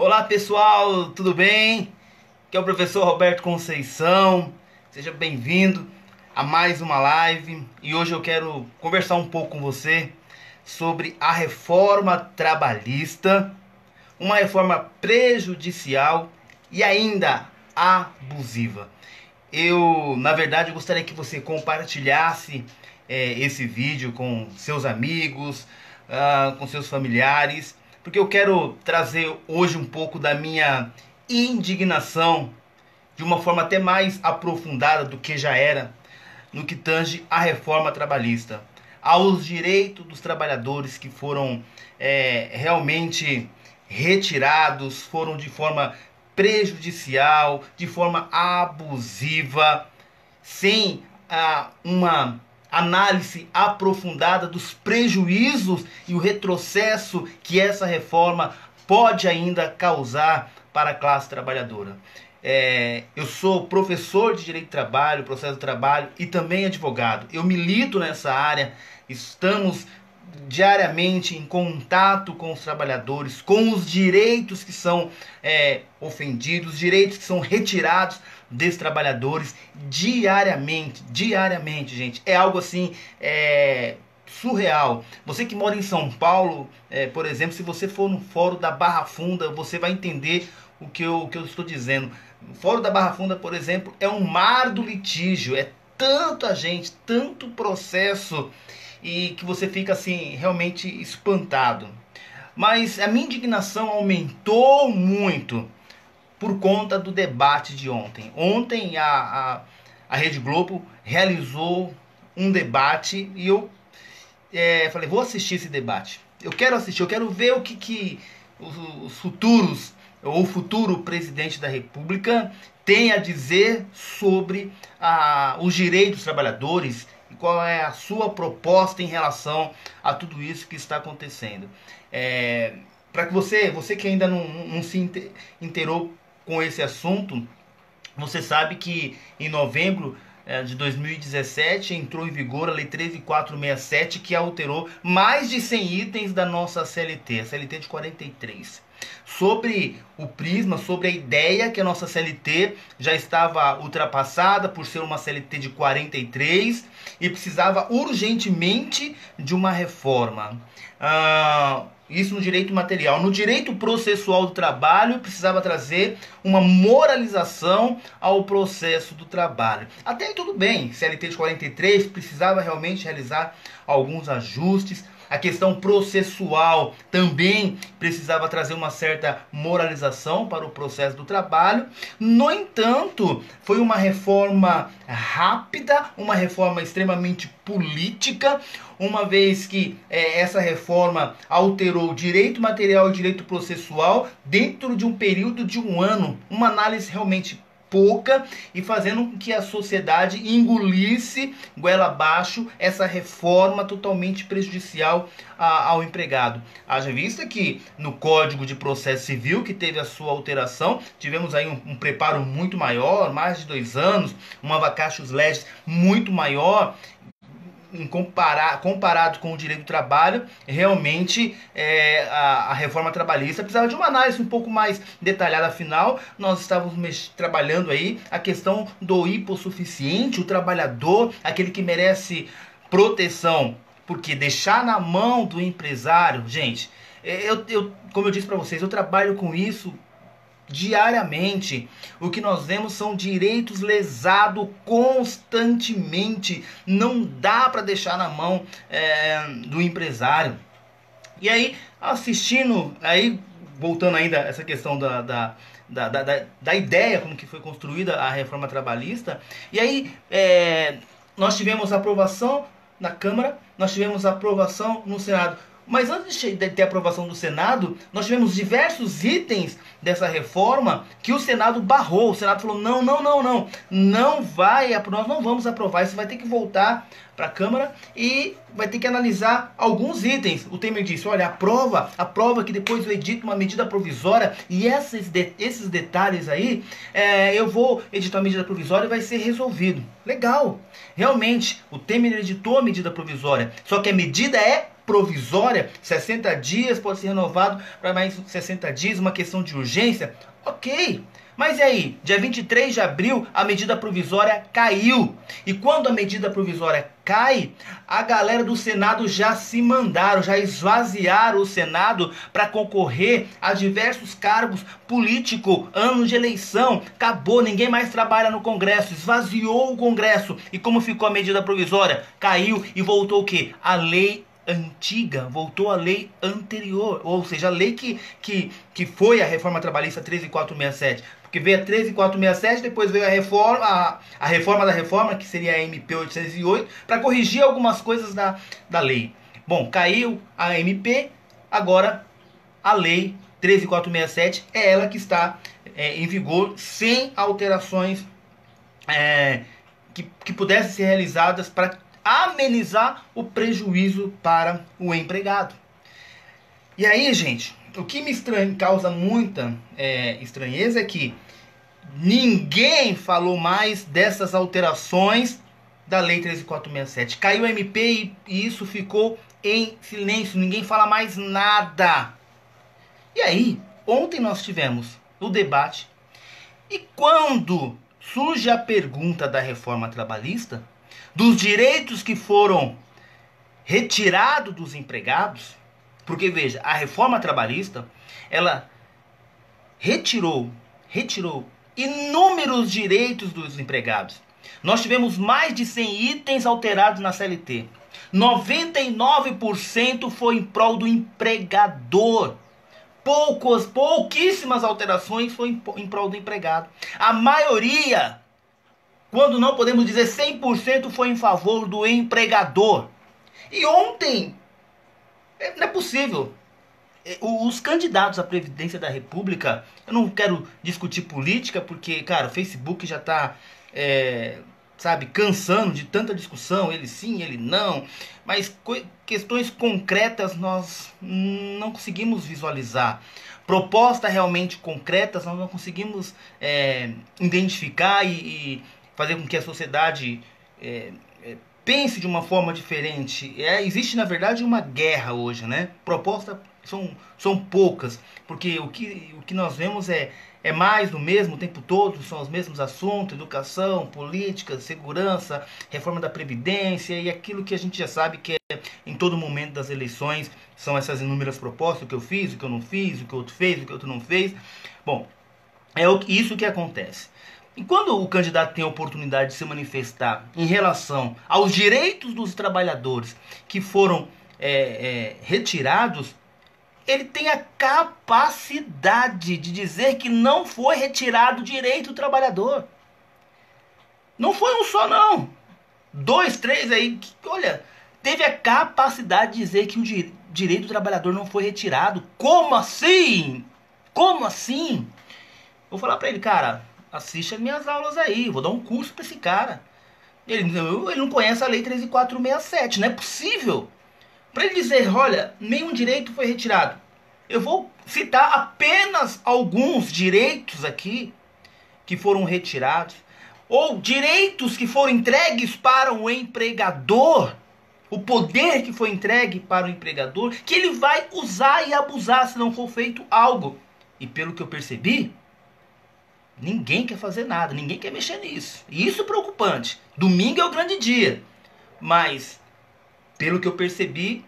Olá pessoal, tudo bem? Aqui é o professor Roberto Conceição. Seja bem-vindo a mais uma live. E hoje eu quero conversar um pouco com você sobre a reforma trabalhista, uma reforma prejudicial e ainda abusiva. Na verdade, gostaria que você compartilhasse esse vídeo com seus amigos, com seus familiares, porque eu quero trazer hoje um pouco da minha indignação de uma forma até mais aprofundada do que já era no que tange à reforma trabalhista, aos direitos dos trabalhadores que foram realmente retirados, foram de forma prejudicial, de forma abusiva, sem uma análise aprofundada dos prejuízos e o retrocesso que essa reforma pode ainda causar para a classe trabalhadora. Eu sou professor de Direito do Trabalho, Processo do Trabalho e também advogado. Eu milito nessa área, estamos diariamente em contato com os trabalhadores, com os direitos que são ofendidos, direitos que são retirados desses trabalhadores diariamente, gente. É algo assim surreal. Você que mora em São Paulo, por exemplo, se você for no Fórum da Barra Funda, você vai entender o que eu estou dizendo. O Fórum da Barra Funda, por exemplo, é um mar do litígio, é tanta gente, tanto processo, e que você fica assim realmente espantado. Mas a minha indignação aumentou muito por conta do debate de ontem. Ontem a Rede Globo realizou um debate e eu falei, vou assistir esse debate. Eu quero assistir, eu quero ver o que os futuros, ou o futuro presidente da República tem a dizer sobre os direitos dos trabalhadores e qual é a sua proposta em relação a tudo isso que está acontecendo. Para que você que ainda não se inteirou com esse assunto, você sabe que em novembro de 2017 entrou em vigor a Lei 13.467, que alterou mais de 100 itens da nossa CLT, a CLT de 43. Sobre o prisma, sobre a ideia que a nossa CLT já estava ultrapassada por ser uma CLT de 43 e precisava urgentemente de uma reforma. Isso no direito material. No direito processual do trabalho, precisava trazer uma moralização ao processo do trabalho. Até aí tudo bem, CLT de 43 precisava realmente realizar alguns ajustes. A questão processual também precisava trazer uma certa moralização para o processo do trabalho. No entanto, foi uma reforma rápida, uma reforma extremamente política, uma vez que essa reforma alterou o direito material e o direito processual dentro de um período de um ano. Uma análise realmente pouca e fazendo com que a sociedade engolisse goela abaixo essa reforma totalmente prejudicial ao empregado. Haja vista que no Código de Processo Civil, que teve a sua alteração, tivemos aí um preparo muito maior, mais de 2 anos, uma vacatio legis muito maior, comparado com o direito do trabalho. Realmente a reforma trabalhista precisava de uma análise um pouco mais detalhada. Afinal, nós estávamos trabalhando aí a questão do hipossuficiente, o trabalhador, aquele que merece proteção, porque deixar na mão do empresário, gente, como eu disse para vocês, eu trabalho com isso diariamente. O que nós vemos são direitos lesados constantemente. Não dá para deixar na mão do empresário. E aí, assistindo, voltando ainda a essa questão da ideia, como que foi construída a reforma trabalhista. E aí, nós tivemos aprovação na Câmara, nós tivemos aprovação no Senado. Mas antes de ter a aprovação do Senado, nós tivemos diversos itens dessa reforma que o Senado barrou. O Senado falou, não vai, nós não vamos aprovar, isso vai ter que voltar para a Câmara e vai ter que analisar alguns itens. O Temer disse, olha, aprova que depois eu edito uma medida provisória e esses detalhes aí, eu vou editar a medida provisória e vai ser resolvido. Legal, realmente, o Temer editou a medida provisória, só que a medida é provisória, 60 dias, pode ser renovado para mais 60 dias, uma questão de urgência. Ok, mas e aí? Dia 23 de abril, a medida provisória caiu. E quando a medida provisória cai, a galera do Senado já se mandaram, já esvaziaram o Senado para concorrer a diversos cargos políticos, ano de eleição. Acabou, ninguém mais trabalha no Congresso, esvaziou o Congresso. E como ficou a medida provisória? Caiu e voltou o quê? A lei antiga, voltou a lei anterior, ou seja, a lei que foi a reforma trabalhista 13467, porque veio a 13467, depois veio a reforma da reforma, que seria a MP 808, para corrigir algumas coisas da lei. Bom, caiu a MP, agora a lei 13467 é ela que está em vigor, sem alterações que pudessem ser realizadas para amenizar o prejuízo para o empregado. E aí, gente, o que me causa muita estranheza é que ninguém falou mais dessas alterações da Lei 13467. Caiu a MP e isso ficou em silêncio, ninguém fala mais nada. E aí, ontem nós tivemos o debate e quando surge a pergunta da reforma trabalhista, dos direitos que foram retirados dos empregados, porque veja, a reforma trabalhista, ela retirou inúmeros direitos dos empregados. Nós tivemos mais de 100 itens alterados na CLT. 99% foi em prol do empregador. Pouquíssimas alterações foi em prol do empregado. A maioria, quando não podemos dizer 100%, foi em favor do empregador. E ontem, não é possível. Os candidatos à Previdência da República, eu não quero discutir política, porque, cara, o Facebook já está, cansando de tanta discussão, ele sim, ele não. Mas questões concretas nós não conseguimos visualizar. Propostas realmente concretas nós não conseguimos identificar e fazer com que a sociedade pense de uma forma diferente. Existe, na verdade, uma guerra hoje, né? Propostas são poucas, porque o que nós vemos é mais do mesmo o tempo todo, são os mesmos assuntos: educação, política, segurança, reforma da Previdência e aquilo que a gente já sabe que em todo momento das eleições são essas inúmeras propostas: o que eu fiz, o que eu não fiz, o que o outro fez, o que o outro não fez. Bom, isso que acontece. E quando o candidato tem a oportunidade de se manifestar em relação aos direitos dos trabalhadores que foram retirados, ele tem a capacidade de dizer que não foi retirado o direito do trabalhador. Não foi um só, não. 2, 3 aí, olha, teve a capacidade de dizer que o direito do trabalhador não foi retirado. Como assim? Como assim? Vou falar pra ele: cara, assiste as minhas aulas aí, vou dar um curso pra esse cara. Ele não conhece a Lei 13467, não é possível. Para ele dizer, olha, nenhum direito foi retirado. Eu vou citar apenas alguns direitos aqui que foram retirados, ou direitos que foram entregues para o empregador, o poder que foi entregue para o empregador, que ele vai usar e abusar se não for feito algo. E pelo que eu percebi, ninguém quer fazer nada, ninguém quer mexer nisso. E isso é preocupante. Domingo é o grande dia. Mas, pelo que eu percebi,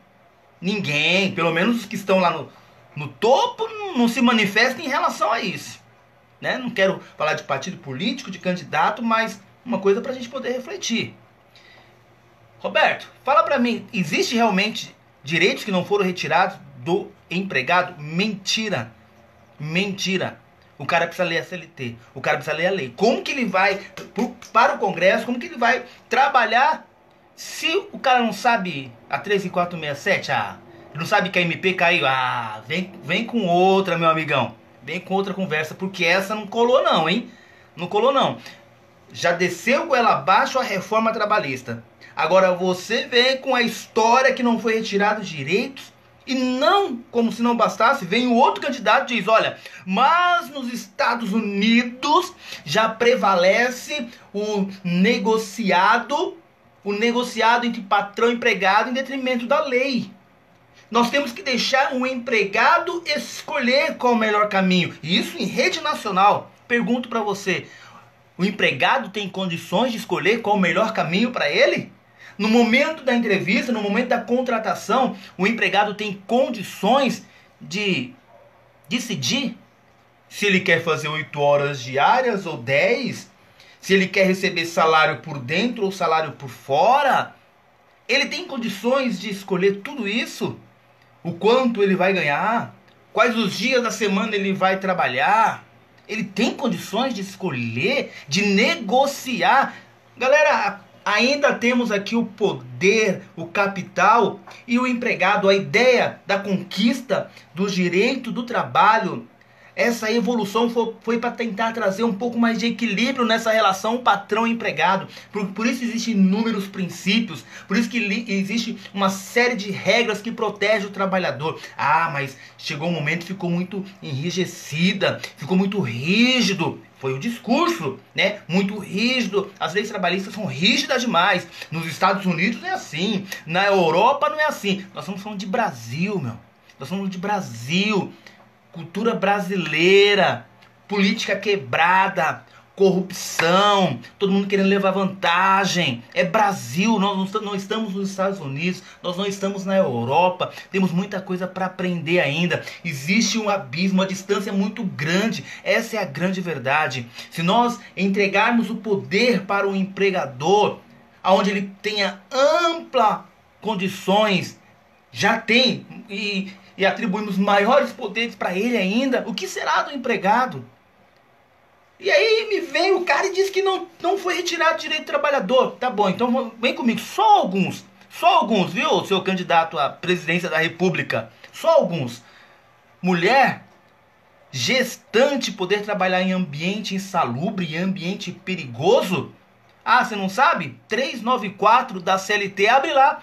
ninguém, pelo menos os que estão lá no topo, não se manifestam em relação a isso. Né? Não quero falar de partido político, de candidato, mas uma coisa para a gente poder refletir. Roberto, fala para mim, existe realmente direitos que não foram retirados do empregado? Mentira. Mentira. O cara precisa ler a CLT, o cara precisa ler a lei. Como que ele vai para o Congresso, como que ele vai trabalhar se o cara não sabe a 13467? Não sabe que a MP caiu? Vem com outra, meu amigão. Vem com outra conversa, porque essa não colou não, hein? Não colou não. Já desceu com ela abaixo a reforma trabalhista. Agora você vem com a história que não foi retirado os direitos. E não, como se não bastasse, vem o outro candidato e diz, olha, mas nos Estados Unidos já prevalece o negociado entre patrão e empregado em detrimento da lei. Nós temos que deixar o empregado escolher qual é o melhor caminho. E isso em rede nacional. Pergunto para você, o empregado tem condições de escolher qual é o melhor caminho para ele? No momento da entrevista, no momento da contratação, o empregado tem condições de decidir se ele quer fazer 8 horas diárias ou 10, se ele quer receber salário por dentro ou salário por fora. Ele tem condições de escolher tudo isso? O quanto ele vai ganhar? Quais os dias da semana ele vai trabalhar? Ele tem condições de escolher, de negociar. Galera, ainda temos aqui o poder, o capital e o empregado. A ideia da conquista do direito do trabalho. Essa evolução foi para tentar trazer um pouco mais de equilíbrio nessa relação patrão-empregado. Por isso existem inúmeros princípios, por isso que existe uma série de regras que protegem o trabalhador. Ah, mas chegou um momento que ficou muito enrijecida, ficou muito rígido. Foi o discurso, né? Muito rígido. As leis trabalhistas são rígidas demais. Nos Estados Unidos não é assim, na Europa não é assim. Nós estamos falando de Brasil, meu. Nós estamos falando de Brasil. Cultura brasileira, política quebrada, corrupção, todo mundo querendo levar vantagem. É Brasil, nós não estamos nos Estados Unidos, nós não estamos na Europa, temos muita coisa para aprender ainda. Existe um abismo, uma distância muito grande, essa é a grande verdade. Se nós entregarmos o poder para o empregador, onde ele tenha ampla condições, já tem, e atribuímos maiores poderes para ele ainda, o que será do empregado? E aí me vem o cara e diz que não foi retirado o direito do trabalhador. Tá bom, então vem comigo, só alguns, viu, seu candidato à presidência da República, só alguns. Mulher gestante poder trabalhar em ambiente insalubre, em ambiente perigoso? Ah, você não sabe? 394 da CLT, abre lá.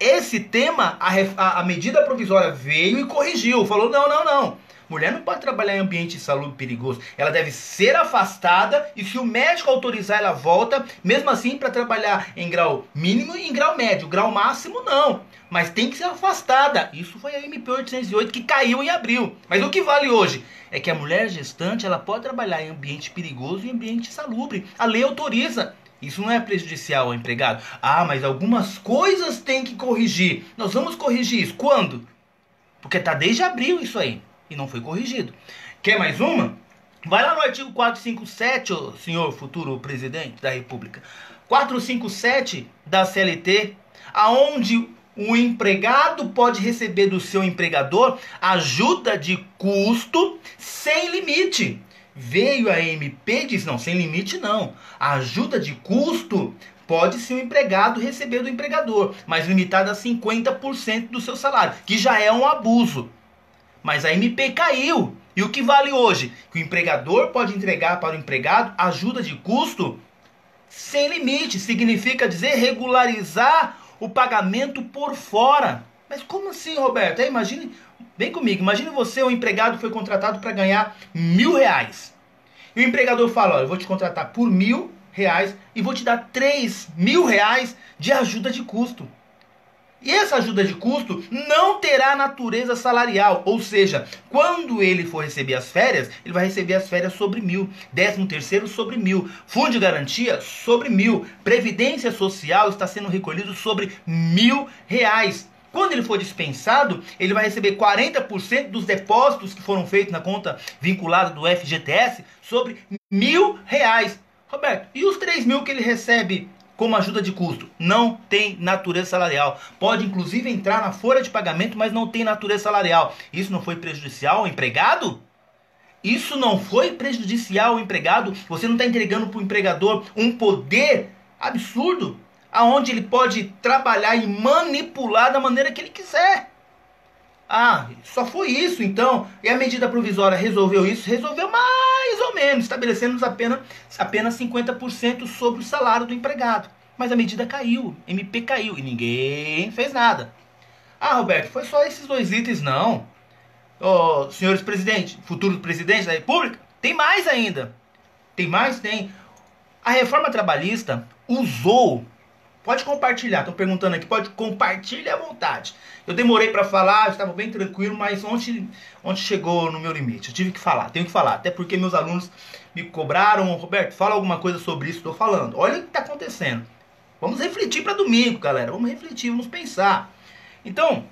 Esse tema, a medida provisória veio e corrigiu. Falou, não. Mulher não pode trabalhar em ambiente insalubre e perigoso. Ela deve ser afastada e se o médico autorizar, ela volta. Mesmo assim, para trabalhar em grau mínimo e em grau médio. Grau máximo, não. Mas tem que ser afastada. Isso foi a MP 808 que caiu em abril. Mas o que vale hoje é que a mulher gestante ela pode trabalhar em ambiente perigoso e em ambiente insalubre. A lei autoriza. Isso não é prejudicial ao empregado. Ah, mas algumas coisas tem que corrigir. Nós vamos corrigir isso. Quando? Porque está desde abril isso aí. E não foi corrigido. Quer mais uma? Vai lá no artigo 457, ô, senhor futuro presidente da República. 457 da CLT, aonde o empregado pode receber do seu empregador ajuda de custo sem limite. Veio a MP e diz, não, sem limite não. A ajuda de custo pode ser o empregado receber do empregador, mas limitada a 50% do seu salário, que já é um abuso. Mas a MP caiu. E o que vale hoje? Que o empregador pode entregar para o empregado ajuda de custo sem limite. Significa dizer regularizar o pagamento por fora. Mas como assim, Roberto? Imagine, vem comigo, imagine você, um empregado foi contratado para ganhar R$1.000. E o empregador fala, olha, eu vou te contratar por R$1.000 e vou te dar R$3.000 de ajuda de custo. E essa ajuda de custo não terá natureza salarial, ou seja, quando ele for receber as férias, ele vai receber as férias sobre 1.000, 13º sobre 1.000, fundo de garantia sobre 1.000, previdência social está sendo recolhido sobre R$1.000. Quando ele for dispensado, ele vai receber 40% dos depósitos que foram feitos na conta vinculada do FGTS sobre R$1.000. Roberto, e os 3.000 que ele recebe como ajuda de custo? Não tem natureza salarial. Pode inclusive entrar na folha de pagamento, mas não tem natureza salarial. Isso não foi prejudicial ao empregado? Isso não foi prejudicial ao empregado? Você não está entregando para o empregador um poder absurdo, aonde ele pode trabalhar e manipular da maneira que ele quiser. Ah, só foi isso então. E a medida provisória resolveu isso? Resolveu mais ou menos, estabelecendo apenas 50% sobre o salário do empregado. Mas a medida caiu, MP caiu e ninguém fez nada. Ah, Roberto, foi só esses 2 itens não. Oh, senhores presidentes, futuros presidentes da República, tem mais ainda. Tem mais? Tem. A reforma trabalhista usou Pode compartilhar, estão perguntando aqui, pode compartilhar à vontade. Eu demorei para falar, eu estava bem tranquilo, mas ontem chegou no meu limite. Eu tive que falar, tenho que falar, até porque meus alunos me cobraram, Roberto, fala alguma coisa sobre isso, estou falando. Olha o que está acontecendo. Vamos refletir para domingo, galera, vamos refletir, vamos pensar. Então,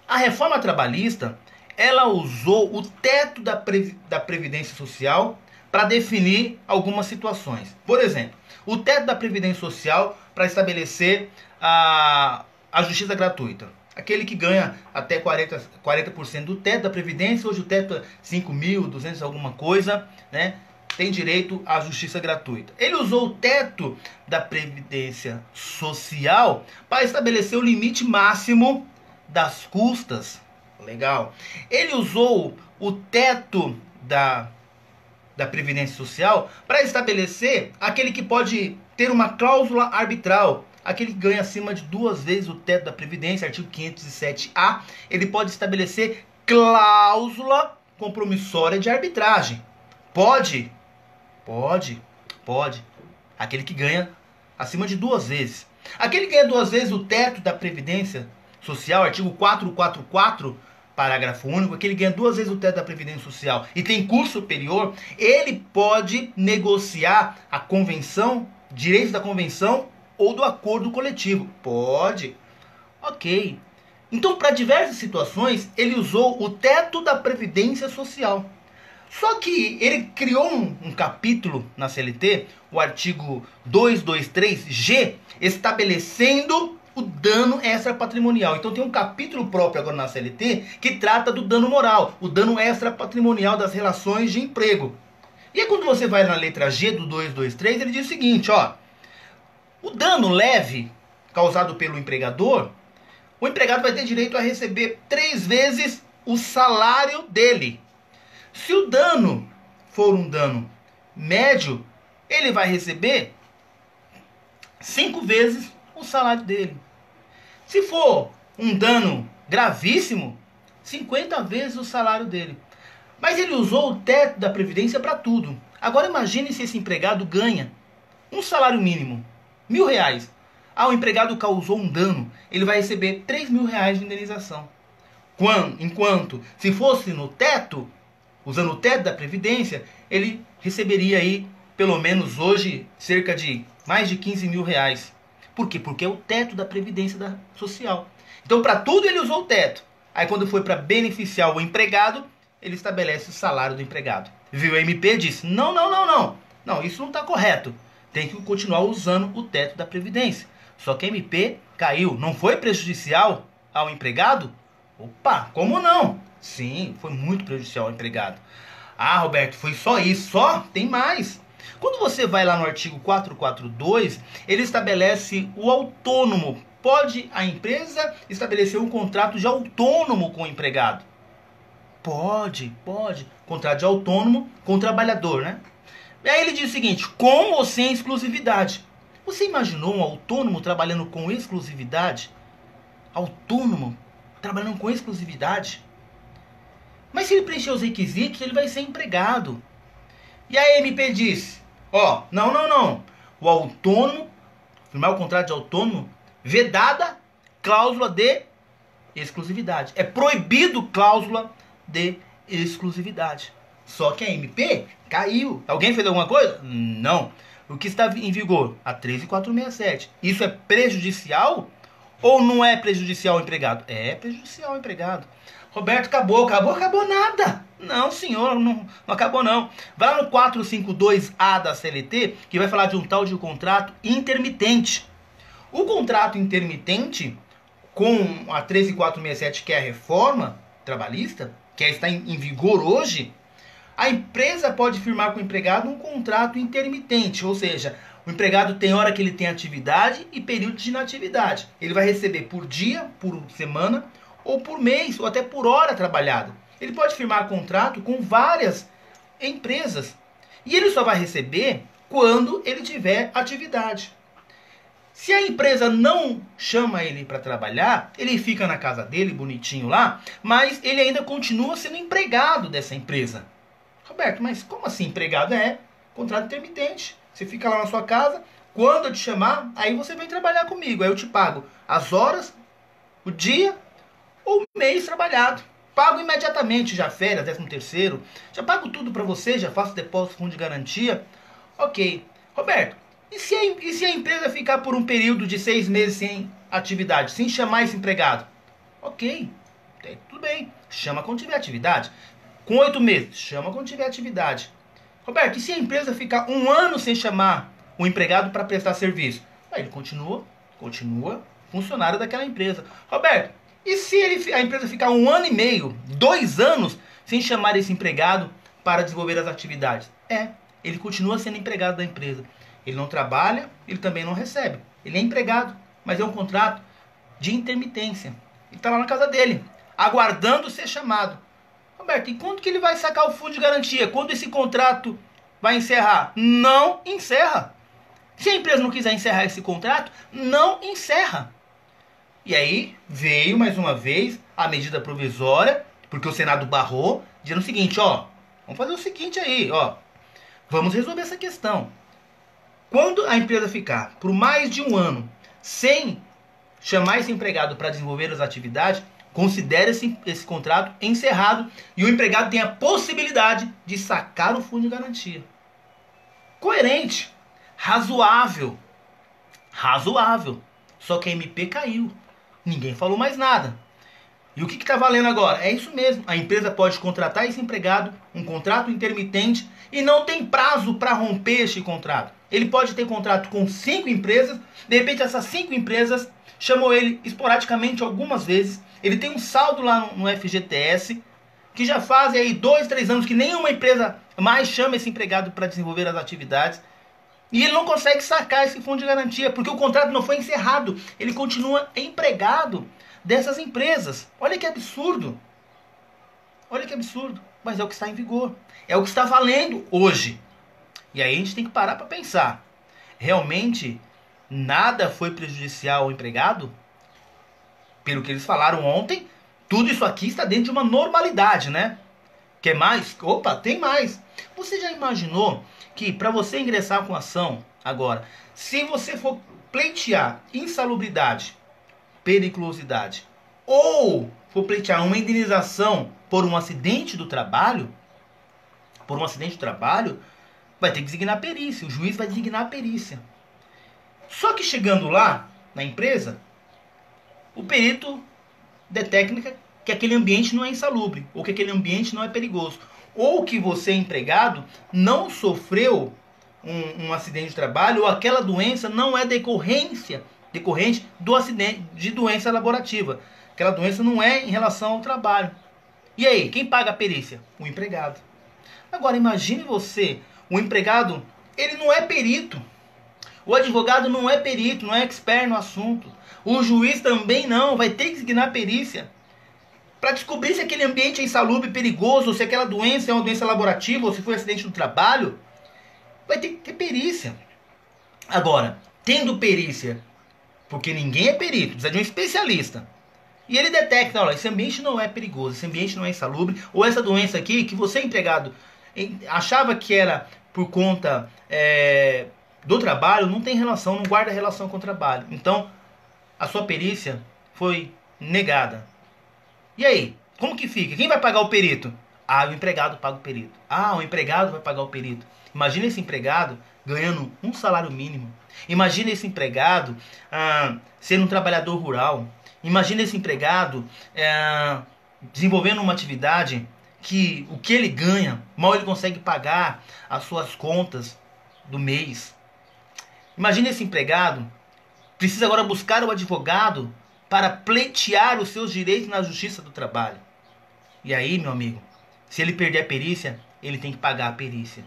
a reforma trabalhista, ela usou o teto da Previdência Social para definir algumas situações. Por exemplo, o teto da Previdência Social para estabelecer a justiça gratuita. Aquele que ganha até 40% do teto da Previdência, hoje o teto é 5.200 alguma coisa, né? Tem direito à justiça gratuita. Ele usou o teto da Previdência Social para estabelecer o limite máximo das custas. Legal. Ele usou o teto da Previdência Social para estabelecer aquele que pode ter uma cláusula arbitral, aquele que ganha acima de 2 vezes o teto da Previdência, artigo 507A, ele pode estabelecer cláusula compromissória de arbitragem. Pode. Aquele que ganha acima de 2 vezes. Aquele que ganha 2 vezes o teto da Previdência Social, artigo 444, parágrafo único, aquele que ganha 2 vezes o teto da Previdência Social e tem curso superior, ele pode negociar a convenção, direitos da convenção ou do acordo coletivo. Pode. Ok. Então, para diversas situações, ele usou o teto da Previdência Social. Só que ele criou um capítulo na CLT, o artigo 223G, estabelecendo o dano extrapatrimonial. Então tem um capítulo próprio agora na CLT que trata do dano moral, o dano extrapatrimonial das relações de emprego. E aí quando você vai na letra G do 223, ele diz o seguinte, ó: o dano leve causado pelo empregador, o empregado vai ter direito a receber 3 vezes o salário dele. Se o dano for um dano médio, ele vai receber 5 vezes o salário dele. Se for um dano gravíssimo, 50 vezes o salário dele. Mas ele usou o teto da Previdência para tudo. Agora imagine se esse empregado ganha um salário mínimo, R$1.000. O empregado causou um dano, ele vai receber R$3.000 de indenização. Enquanto, se fosse no teto, usando o teto da Previdência, ele receberia aí, pelo menos hoje, cerca de mais de R$15.000. Por quê? Porque é o teto da Previdência Social. Então, para tudo ele usou o teto. Aí, quando foi para beneficiar o empregado, ele estabelece o salário do empregado. Viu? A MP disse, não, isso não está correto. Tem que continuar usando o teto da Previdência. Só que a MP caiu. Não foi prejudicial ao empregado? Opa, como não? Sim, foi muito prejudicial ao empregado. Roberto, foi só isso? Só? Tem mais. Quando você vai lá no artigo 442, ele estabelece o autônomo. Pode a empresa estabelecer um contrato de autônomo com o empregado? Pode. Contrato de autônomo com o trabalhador, né? E aí ele diz o seguinte, com ou sem exclusividade. Você imaginou um autônomo trabalhando com exclusividade? Autônomo trabalhando com exclusividade? Mas se ele preencher os requisitos, ele vai ser empregado. E a MP diz, não. O autônomo, firmar o contrato de autônomo, vedada cláusula de exclusividade. É proibido cláusula de exclusividade. Só que a MP caiu. Alguém fez alguma coisa? Não. O que está em vigor? A 13.467. Isso é prejudicial ou não é prejudicial ao empregado? É prejudicial ao empregado. Roberto, acabou nada. Não, senhor, não acabou não. Vai lá no 452A da CLT, que vai falar de um tal de contrato intermitente. O contrato intermitente, com a 13.467, que é a reforma trabalhista, que está em vigor hoje, a empresa pode firmar com o empregado um contrato intermitente, ou seja, o empregado tem hora que ele tem atividade e período de inatividade. Ele vai receber por dia, por semana, ou por mês, ou até por hora trabalhada. Ele pode firmar contrato com várias empresas. E ele só vai receber quando ele tiver atividade. Se a empresa não chama ele para trabalhar, ele fica na casa dele, bonitinho lá, mas ele ainda continua sendo empregado dessa empresa. Roberto, mas como assim empregado? Contrato intermitente. Você fica lá na sua casa, Quando eu te chamar, aí você vem trabalhar comigo. Aí eu te pago as horas, o dia ou o mês trabalhado. Pago imediatamente, já férias, 13º, já pago tudo para você, já faço depósito, fundo de garantia. Ok. Roberto, e se a empresa ficar por um período de 6 meses sem atividade, sem chamar esse empregado? Ok, tudo bem, chama quando tiver atividade. Com 8 meses, chama quando tiver atividade. Roberto, e se a empresa ficar 1 ano sem chamar o empregado para prestar serviço? Aí ele continua funcionário daquela empresa. Roberto, e se a empresa ficar 1 ano e meio, 2 anos, sem chamar esse empregado para desenvolver as atividades? Ele continua sendo empregado da empresa. Ele não trabalha, ele também não recebe. Ele é empregado, mas é um contrato de intermitência. Ele está lá na casa dele, aguardando ser chamado. Roberto, e quando que ele vai sacar o fundo de garantia? Quando esse contrato vai encerrar? Não encerra. Se a empresa não quiser encerrar esse contrato, não encerra. E aí veio mais uma vez a medida provisória, porque o Senado barrou, dizendo o seguinte, ó, vamos fazer o seguinte aí, ó, vamos resolver essa questão. Quando a empresa ficar por mais de 1 ano sem chamar esse empregado para desenvolver as atividades, considere esse contrato encerrado e o empregado tem a possibilidade de sacar o fundo de garantia. Coerente, razoável. Só que a MP caiu. Ninguém falou mais nada. E o que está valendo agora? É isso mesmo. A empresa pode contratar esse empregado, um contrato intermitente, e não tem prazo para romper este contrato. Ele pode ter contrato com 5 empresas, de repente essas 5 empresas chamam ele esporadicamente algumas vezes. Ele tem um saldo lá no FGTS, que já fazem aí 2, 3 anos que nenhuma empresa mais chama esse empregado para desenvolver as atividades. E ele não consegue sacar esse fundo de garantia, porque o contrato não foi encerrado. Ele continua empregado dessas empresas. Olha que absurdo. Mas é o que está em vigor. É o que está valendo hoje. E aí a gente tem que parar para pensar. Realmente, nada foi prejudicial ao empregado? Pelo que eles falaram ontem, tudo isso aqui está dentro de uma normalidade, né? Quer mais? Opa, tem mais. Você já imaginou que para você ingressar com ação agora, se você for pleitear insalubridade, periculosidade, ou for pleitear uma indenização por um acidente do trabalho, vai ter que designar a perícia. O juiz vai designar a perícia. Só que chegando lá, na empresa, o perito detecta que aquele ambiente não é insalubre, ou que aquele ambiente não é perigoso, ou que você, empregado, não sofreu um acidente de trabalho, ou aquela doença não é decorrente do acidente de doença laborativa. Aquela doença não é em relação ao trabalho. E aí, quem paga a perícia? O empregado. Agora, imagine você, o empregado, ele não é perito. O advogado não é perito, não é expert no assunto. O juiz também não, vai ter que designar a perícia para descobrir se aquele ambiente é insalubre, perigoso, ou se aquela doença é uma doença laborativa, ou se foi um acidente do trabalho. Vai ter que ter perícia. Agora, tendo perícia, porque ninguém é perito, precisa de um especialista. E ele detecta, olha, esse ambiente não é perigoso, esse ambiente não é insalubre, ou essa doença aqui, que você, empregado, achava que era por conta do trabalho, não tem relação, não guarda relação com o trabalho. Então, a sua perícia foi negada. E aí, como que fica? Quem vai pagar o perito? Ah, o empregado paga o perito. Ah, o empregado vai pagar o perito. Imagina esse empregado ganhando um salário mínimo. Imagina esse empregado sendo um trabalhador rural. Imagina esse empregado desenvolvendo uma atividade que o que ele ganha, mal ele consegue pagar as suas contas do mês. Imagina esse empregado precisa agora buscar o advogado para pleitear os seus direitos na justiça do trabalho. E aí, meu amigo, se ele perder a perícia, ele tem que pagar a perícia.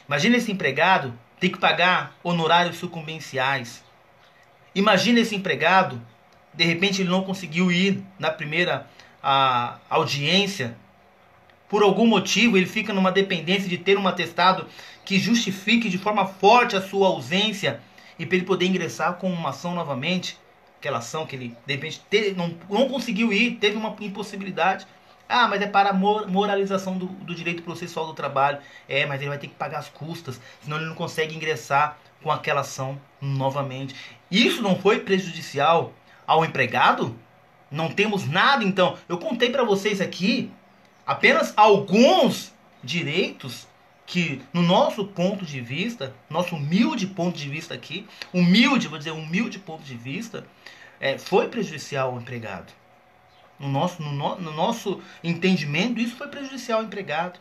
Imagina esse empregado ter que pagar honorários sucumbenciais. Imagina esse empregado, de repente ele não conseguiu ir na primeira audiência. Por algum motivo ele fica numa dependência de ter um atestado que justifique de forma forte a sua ausência e para ele poder ingressar com uma ação novamente. Aquela ação que ele, de repente, não conseguiu ir, teve uma impossibilidade. Ah, mas é para a moralização do direito processual do trabalho. Mas ele vai ter que pagar as custas, senão ele não consegue ingressar com aquela ação novamente. Isso não foi prejudicial ao empregado? Não temos nada, então. Eu contei para vocês aqui apenas alguns direitos que, no nosso ponto de vista, nosso humilde ponto de vista aqui, humilde ponto de vista, foi prejudicial ao empregado. No nosso entendimento, isso foi prejudicial ao empregado.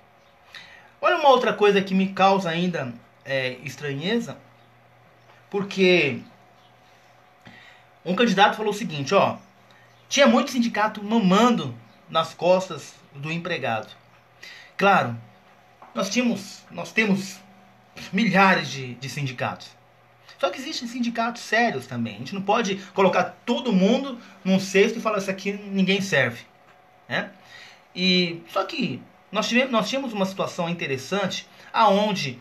Olha uma outra coisa que me causa ainda estranheza, porque um candidato falou o seguinte, ó, tinha muito sindicato mamando nas costas do empregado. Claro, nós temos milhares de sindicatos. Só que existem sindicatos sérios também. A gente não pode colocar todo mundo num cesto e falar isso aqui ninguém serve, né? E só que nós tínhamos uma situação interessante aonde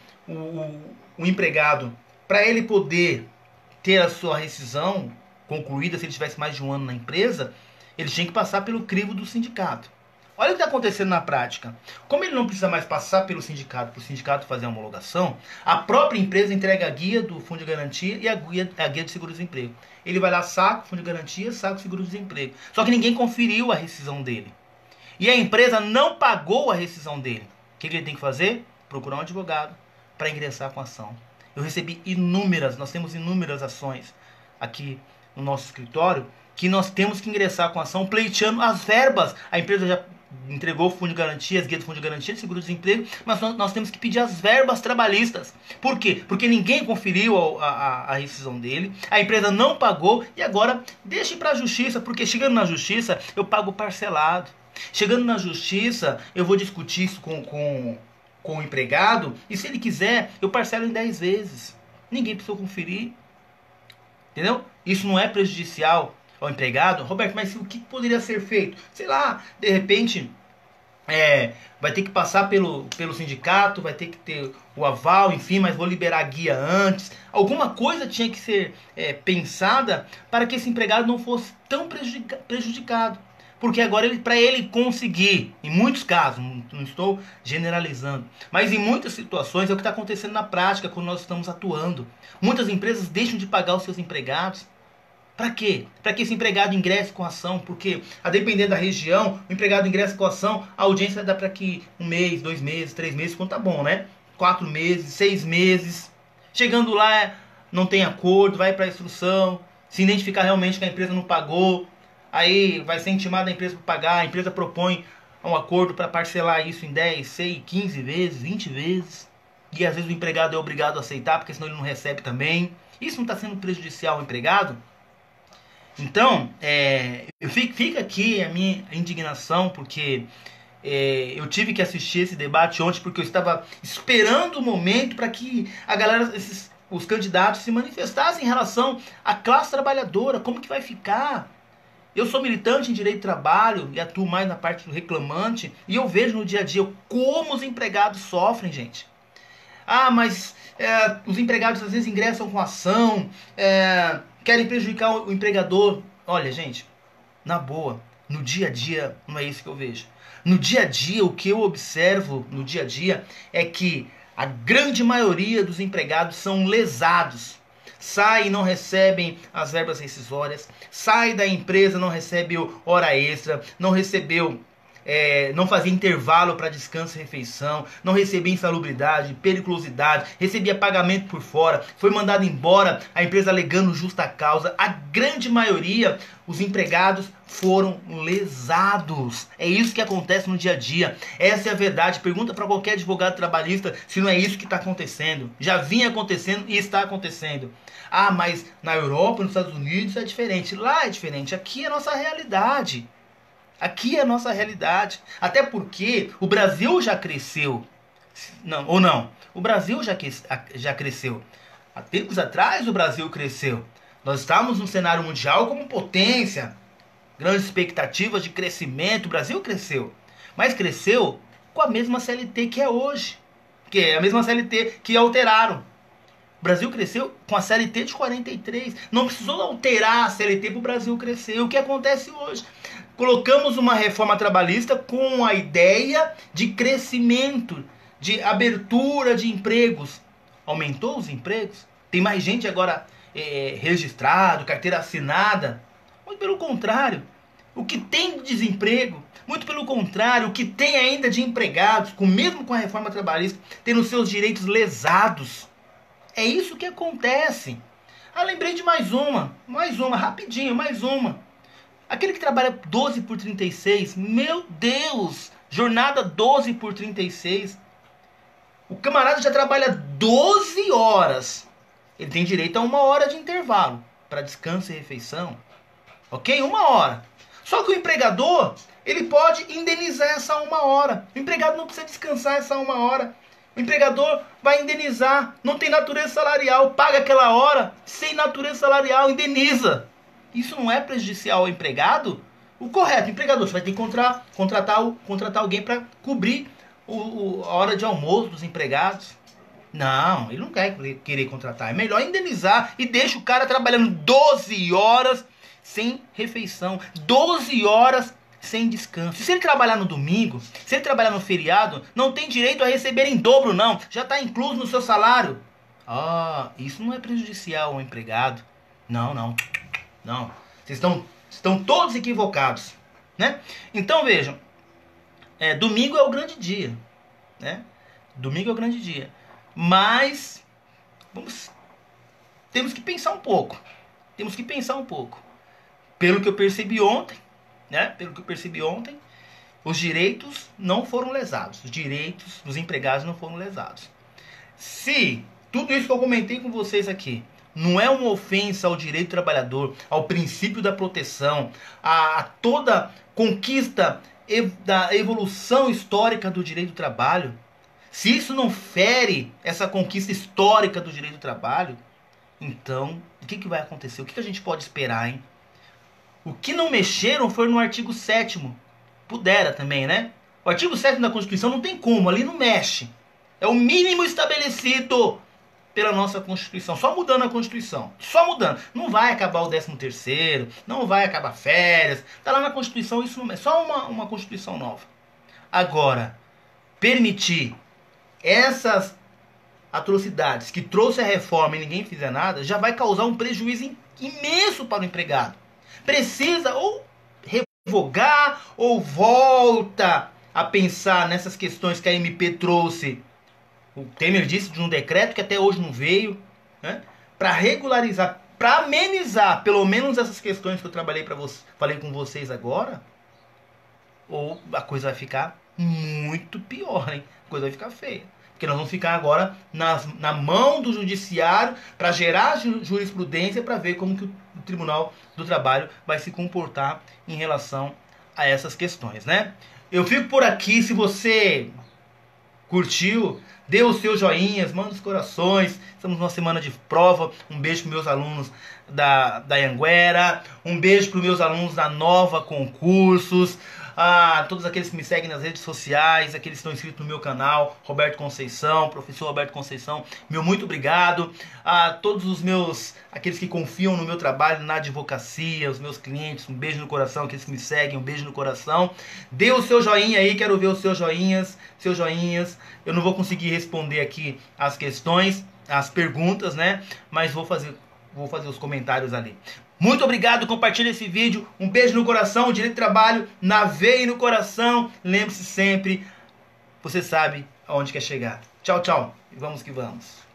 o empregado, para ele poder ter a sua rescisão concluída, se ele tivesse mais de um ano na empresa, ele tinha que passar pelo crivo do sindicato. Olha o que está acontecendo na prática. Como ele não precisa mais passar pelo sindicato, para o sindicato fazer a homologação, a própria empresa entrega a guia do Fundo de Garantia e a guia de Seguro-Desemprego. Ele vai lá, saca o Fundo de Garantia, saca o Seguro-Desemprego. Só que ninguém conferiu a rescisão dele. E a empresa não pagou a rescisão dele. O que ele tem que fazer? Procurar um advogado para ingressar com a ação. Eu recebi nós temos inúmeras ações aqui no nosso escritório, que nós temos que ingressar com a ação pleiteando as verbas. A empresa já entregou o Fundo de Garantia, as guias do Fundo de Garantia, de Seguro-Desemprego, mas nós temos que pedir as verbas trabalhistas. Por quê? Porque ninguém conferiu a rescisão dele, a empresa não pagou e agora deixa para a justiça, porque chegando na justiça eu pago parcelado. Chegando na justiça eu vou discutir isso com o empregado e se ele quiser eu parcelo em 10 vezes. Ninguém precisou conferir. Entendeu? Isso não é prejudicial ao empregado. Roberto, mas o que poderia ser feito? Sei lá, de repente vai ter que passar pelo sindicato, vai ter que ter o aval, enfim, mas vou liberar a guia antes. Alguma coisa tinha que ser pensada para que esse empregado não fosse tão prejudicado. Porque agora, para ele conseguir, em muitos casos, não estou generalizando, mas em muitas situações é o que está acontecendo na prática quando nós estamos atuando. Muitas empresas deixam de pagar os seus empregados. Para quê? Para que esse empregado ingresse com a ação, porque a depender da região, o empregado ingressa com a ação, a audiência dá para que 1 mês, 2 meses, 3 meses, quando tá bom, né? 4 meses, 6 meses. Chegando lá, não tem acordo, vai para a instrução, se identificar realmente que a empresa não pagou, aí vai ser intimada a empresa para pagar, a empresa propõe um acordo para parcelar isso em 10, 6, 15 vezes, 20 vezes. E às vezes o empregado é obrigado a aceitar, porque senão ele não recebe também. Isso não está sendo prejudicial ao empregado? Então, fica aqui a minha indignação, porque eu tive que assistir esse debate ontem, porque eu estava esperando o momento para que a galera, os candidatos se manifestassem em relação à classe trabalhadora, como que vai ficar. Eu sou militante em direito de trabalho e atuo mais na parte do reclamante, e eu vejo no dia a dia como os empregados sofrem, gente. Ah, mas os empregados às vezes ingressam com ação, querem prejudicar o empregador. Olha, gente, na boa, no dia a dia não é isso que eu vejo. No dia a dia, o que eu observo no dia a dia é que a grande maioria dos empregados são lesados. Sai e não recebem as verbas rescisórias, sai da empresa, não recebeu hora extra, não recebeu, não fazia intervalo para descanso e refeição, não recebia insalubridade, periculosidade, recebia pagamento por fora, foi mandado embora, a empresa alegando justa causa. A grande maioria, os empregados foram lesados. É isso que acontece no dia a dia. Essa é a verdade. Pergunta para qualquer advogado trabalhista se não é isso que está acontecendo. Já vinha acontecendo e está acontecendo. Ah, mas na Europa, nos Estados Unidos é diferente. Lá é diferente. Aqui é a nossa realidade. Aqui é a nossa realidade. Até porque o Brasil já cresceu. Não, ou não. O Brasil já cresceu. Há tempos atrás o Brasil cresceu. Nós estávamos no cenário mundial como potência. Grandes expectativas de crescimento. O Brasil cresceu. Mas cresceu com a mesma CLT que é hoje. Que é a mesma CLT que alteraram. O Brasil cresceu com a CLT de 43. Não precisou alterar a CLT para o Brasil crescer. O que acontece hoje? Colocamos uma reforma trabalhista com a ideia de crescimento, de abertura de empregos. Aumentou os empregos? Tem mais gente agora registrado, carteira assinada. Muito pelo contrário. O que tem de desemprego, muito pelo contrário, o que tem ainda de empregados, mesmo com a reforma trabalhista, tendo seus direitos lesados. É isso que acontece. Ah, lembrei de mais uma, rapidinho, mais uma. Aquele que trabalha 12 por 36, meu Deus, jornada 12 por 36. O camarada já trabalha 12 horas. Ele tem direito a 1 hora de intervalo para descanso e refeição. Ok? 1 hora. Só que o empregador, ele pode indenizar essa 1 hora. O empregado não precisa descansar essa 1 hora. O empregador vai indenizar. Não tem natureza salarial. Paga aquela hora sem natureza salarial. Indeniza. Isso não é prejudicial ao empregado? O correto, o empregador, você vai ter que contratar alguém para cobrir a hora de almoço dos empregados. Não, ele não quer querer contratar. É melhor indenizar e deixa o cara trabalhando 12 horas sem refeição, 12 horas sem descanso. Se ele trabalhar no domingo, se ele trabalhar no feriado, não tem direito a receber em dobro, não. Já está incluso no seu salário. Ah, isso não é prejudicial ao empregado. Não. Vocês estão todos equivocados, né? Então vejam, domingo é o grande dia, né? Domingo é o grande dia. Mas temos que pensar um pouco. Pelo que eu percebi ontem, né? Os direitos não foram lesados. Os direitos dos empregados não foram lesados. Se tudo isso que eu comentei com vocês aqui não é uma ofensa ao direito do trabalhador, ao princípio da proteção, a toda conquista da evolução histórica do direito do trabalho, se isso não fere essa conquista histórica do direito do trabalho, então o que vai acontecer? O que a gente pode esperar, hein? O que não mexeram foi no artigo 7º. Pudera também, né? O artigo 7º da Constituição não tem como, ali não mexe. É o mínimo estabelecido pela nossa Constituição. Só mudando a Constituição. Só mudando. Não vai acabar o 13º, não vai acabar férias. Está lá na Constituição, isso não é. Só uma Constituição nova. Agora, permitir essas atrocidades que trouxe a reforma e ninguém fizer nada, já vai causar um prejuízo imenso para o empregado. Precisa ou revogar ou volta a pensar nessas questões que a MP trouxe. O Temer disse de um decreto que até hoje não veio, né? Para regularizar, para amenizar pelo menos essas questões que eu falei com vocês agora, ou a coisa vai ficar muito pior, hein? A coisa vai ficar feia. Porque nós vamos ficar agora na mão do judiciário para gerar jurisprudência para ver como que o Tribunal do Trabalho vai se comportar em relação a essas questões, né? Eu fico por aqui. Se você curtiu, dê os seus joinhas, manda os corações. Estamos numa semana de prova. Um beijo para meus alunos da Anhanguera. Um beijo para os meus alunos da Nova Concursos. Todos aqueles que me seguem nas redes sociais, aqueles que estão inscritos no meu canal, Roberto Conceição, professor Roberto Conceição, meu muito obrigado. A todos aqueles que confiam no meu trabalho na advocacia, os meus clientes, um beijo no coração, aqueles que me seguem, um beijo no coração. Dê o seu joinha aí, quero ver os seus joinhas. Eu não vou conseguir responder aqui as questões, as perguntas, né? Mas vou fazer os comentários ali. Muito obrigado, compartilhe esse vídeo. Um beijo no coração, direito de trabalho na veia e no coração. Lembre-se sempre, você sabe aonde quer chegar. Tchau, tchau. E vamos que vamos.